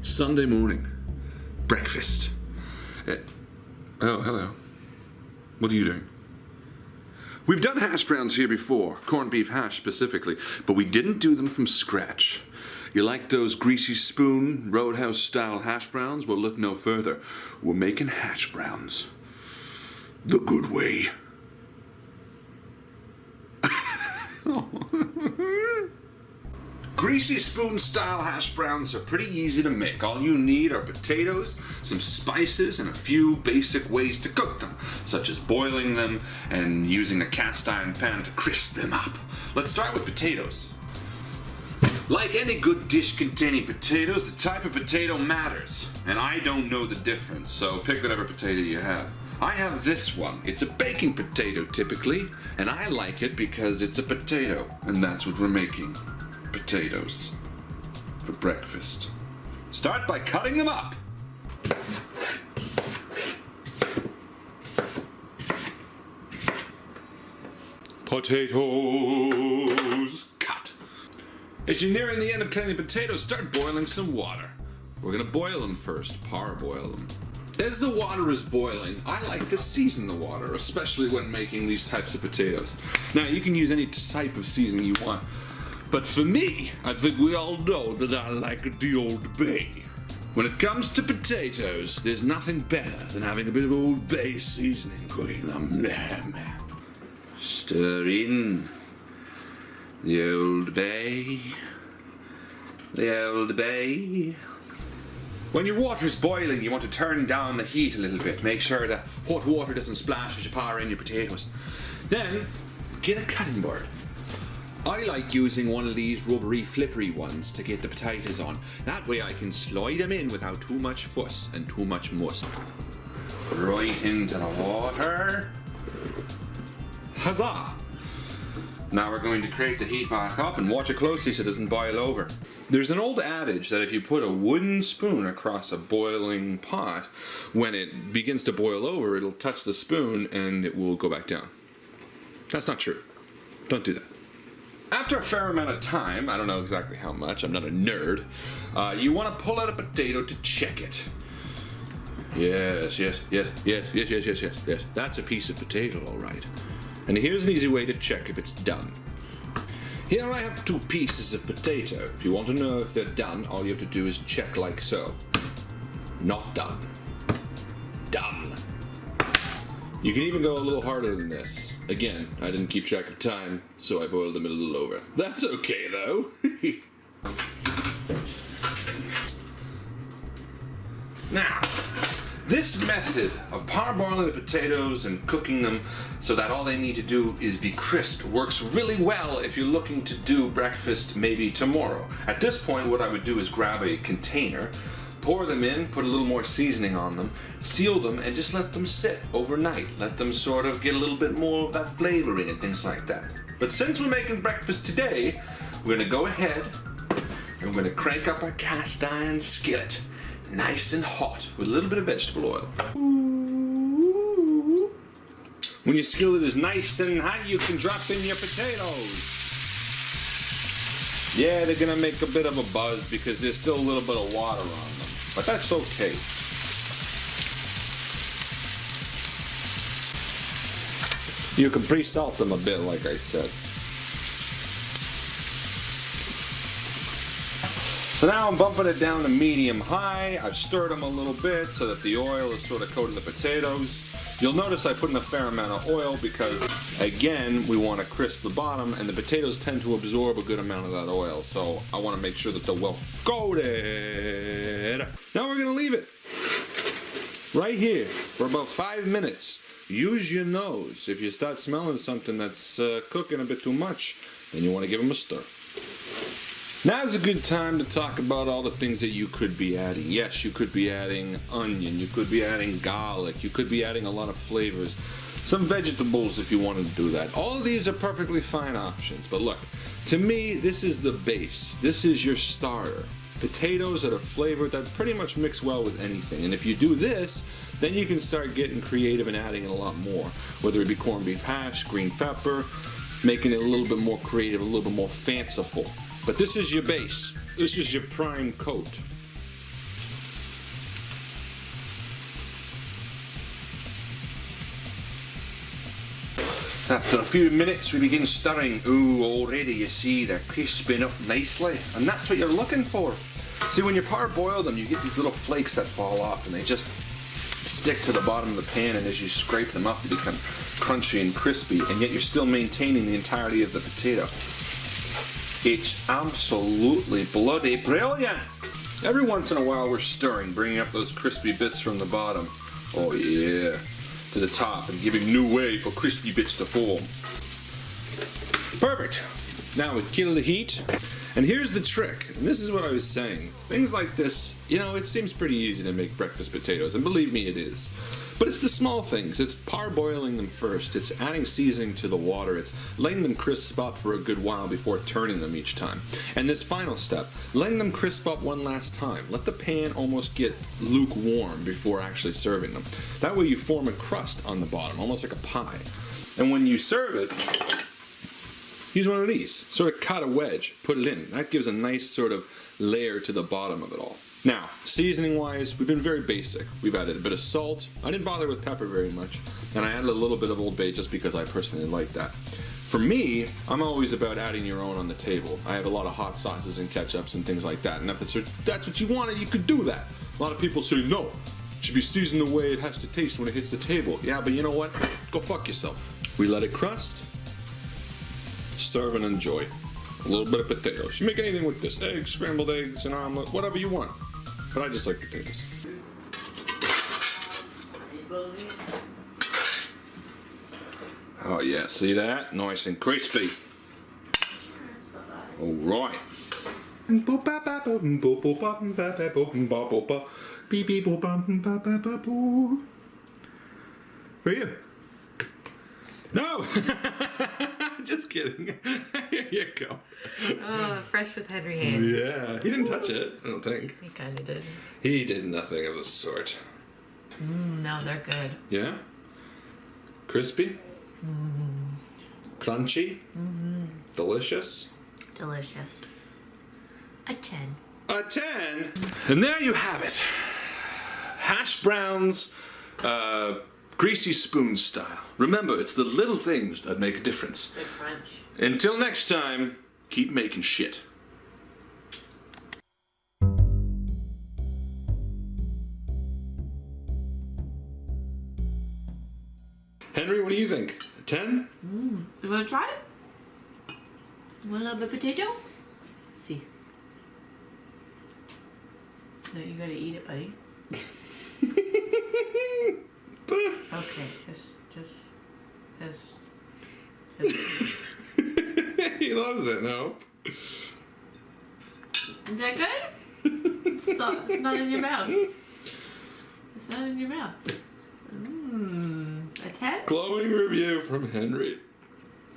Sunday morning. Breakfast. Oh, hello. What are you doing? We've done hash browns here before, corned beef hash specifically, but we didn't do them from scratch. You like those greasy spoon, roadhouse style hash browns? Well, look no further. We're making hash browns. The good way. Greasy spoon style hash browns are pretty easy to make. All you need are potatoes, some spices, and a few basic ways to cook them, such as boiling them and using a cast iron pan to crisp them up. Let's start with potatoes. Like any good dish containing potatoes, the type of potato matters, and I don't know the difference, so pick whatever potato you have. I have this one. It's a baking potato typically, and I like it because it's a potato, and that's what we're making. Potatoes for breakfast. Start by cutting them up. Potatoes cut. As you're nearing the end of cutting the potatoes, start boiling some water. We're gonna boil them first, parboil them. As the water is boiling, I like to season the water, especially when making these types of potatoes. Now, you can use any type of seasoning you want, but for me, I think we all know that I like the Old Bay. When it comes to potatoes, there's nothing better than having a bit of Old Bay seasoning cooking them. Stir in the Old Bay. The Old Bay. When your water's boiling, you want to turn down the heat a little bit. Make sure the hot water doesn't splash as you pour in your potatoes. Then, get a cutting board. I like using one of these rubbery, flippery ones to get the potatoes on. That way I can slide them in without too much fuss and too much muss. Right into the water. Huzzah! Now we're going to crank the heat back up and watch it closely so it doesn't boil over. There's an old adage that if you put a wooden spoon across a boiling pot, when it begins to boil over, it'll touch the spoon and it will go back down. That's not true. Don't do that. After a fair amount of time, I don't know exactly how much, I'm not a nerd, you want to pull out a potato to check it. Yes. That's a piece of potato, all right. And here's an easy way to check if it's done. Here I have 2 pieces of potato. If you want to know if they're done, all you have to do is check like so. Not done. Done. You can even go a little harder than this. Again, I didn't keep track of time, so I boiled them a little over. That's okay, though. Now, this method of parboiling the potatoes and cooking them so that all they need to do is be crisp works really well if you're looking to do breakfast maybe tomorrow. At this point, what I would do is grab a container, pour them in, put a little more seasoning on them, seal them, and just let them sit overnight. Let them sort of get a little bit more of that flavoring and things like that. But since we're making breakfast today, we're gonna go ahead and we're gonna crank up our cast iron skillet. Nice and hot with a little bit of vegetable oil. When your skillet is nice and hot, you can drop in your potatoes. Yeah, they're gonna make a bit of a buzz because there's still a little bit of water on them, but that's okay. You can pre-salt them a bit, like I said. So now I'm bumping it down to medium-high. I've stirred them a little bit so that the oil is sort of coating the potatoes. You'll notice I put in a fair amount of oil because, again, we want to crisp the bottom, and the potatoes tend to absorb a good amount of that oil, so I want to make sure that they're well coated. Now we're going to leave it right here for about 5 minutes. Use your nose. If you start smelling something that's cooking a bit too much, then you want to give them a stir. Now's a good time to talk about all the things that you could be adding. Yes, you could be adding onion, you could be adding garlic, you could be adding a lot of flavors, some vegetables if you wanted to do that. All of these are perfectly fine options, but look, to me, this is the base. This is your starter. Potatoes that are flavored, that pretty much mix well with anything. And if you do this, then you can start getting creative and adding in a lot more, whether it be corned beef hash, green pepper, making it a little bit more creative, a little bit more fanciful. But this is your base. This is your prime coat. After a few minutes we begin stirring. Ooh, already you see they're crisping up nicely, and that's what you're looking for. See, when you parboil them, you get these little flakes that fall off and they just stick to the bottom of the pan, and as you scrape them up they become crunchy and crispy, and yet you're still maintaining the entirety of the potato. It's absolutely bloody brilliant. Every once in a while we're stirring, bringing up those crispy bits from the bottom. Oh yeah, to the top, and giving new way for crispy bits to form. Perfect. Now we kill the heat. And here's the trick, and this is what I was saying. Things like this, you know, it seems pretty easy to make breakfast potatoes, and believe me, it is. But it's the small things. It's parboiling them first. It's adding seasoning to the water. It's letting them crisp up for a good while before turning them each time. And this final step, letting them crisp up one last time. Let the pan almost get lukewarm before actually serving them. That way you form a crust on the bottom, almost like a pie. And when you serve it, use one of these. Sort of cut a wedge, put it in. That gives a nice sort of layer to the bottom of it all. Now, seasoning wise, we've been very basic. We've added a bit of salt. I didn't bother with pepper very much. And I added a little bit of Old Bay just because I personally like that. For me, I'm always about adding your own on the table. I have a lot of hot sauces and ketchups and things like that. And if that's what you wanted, you could do that. A lot of people say, no, it should be seasoned the way it has to taste when it hits the table. Yeah, but you know what? Go fuck yourself. We let it crust. Serve and enjoy. A little bit of potatoes. You make anything with this. Eggs, scrambled eggs, an omelet, whatever you want. But I just like potatoes. Oh yeah, see that? Nice and crispy. Alright. For you. No! Just kidding. Here you go. Oh, fresh with Henry hand. Yeah, he didn't touch it, I don't think. He kind of did. He did nothing of the sort. No, they're good. Yeah? Crispy? Crunchy? Delicious? Delicious. A 10. A 10? And there you have it. Hash browns, greasy spoon style. Remember, it's the little things that make a difference. Good crunch. Until next time, keep making shit. Henry, what do you think? 10? You want to try it? You want a little bit of potato? Let's see. No, you gotta eat it, buddy. Okay, just. He loves it, no? Is that good? It's not in your mouth. It's not in your mouth. A 10? Glowing review from Henry.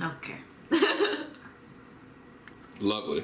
Okay. Lovely.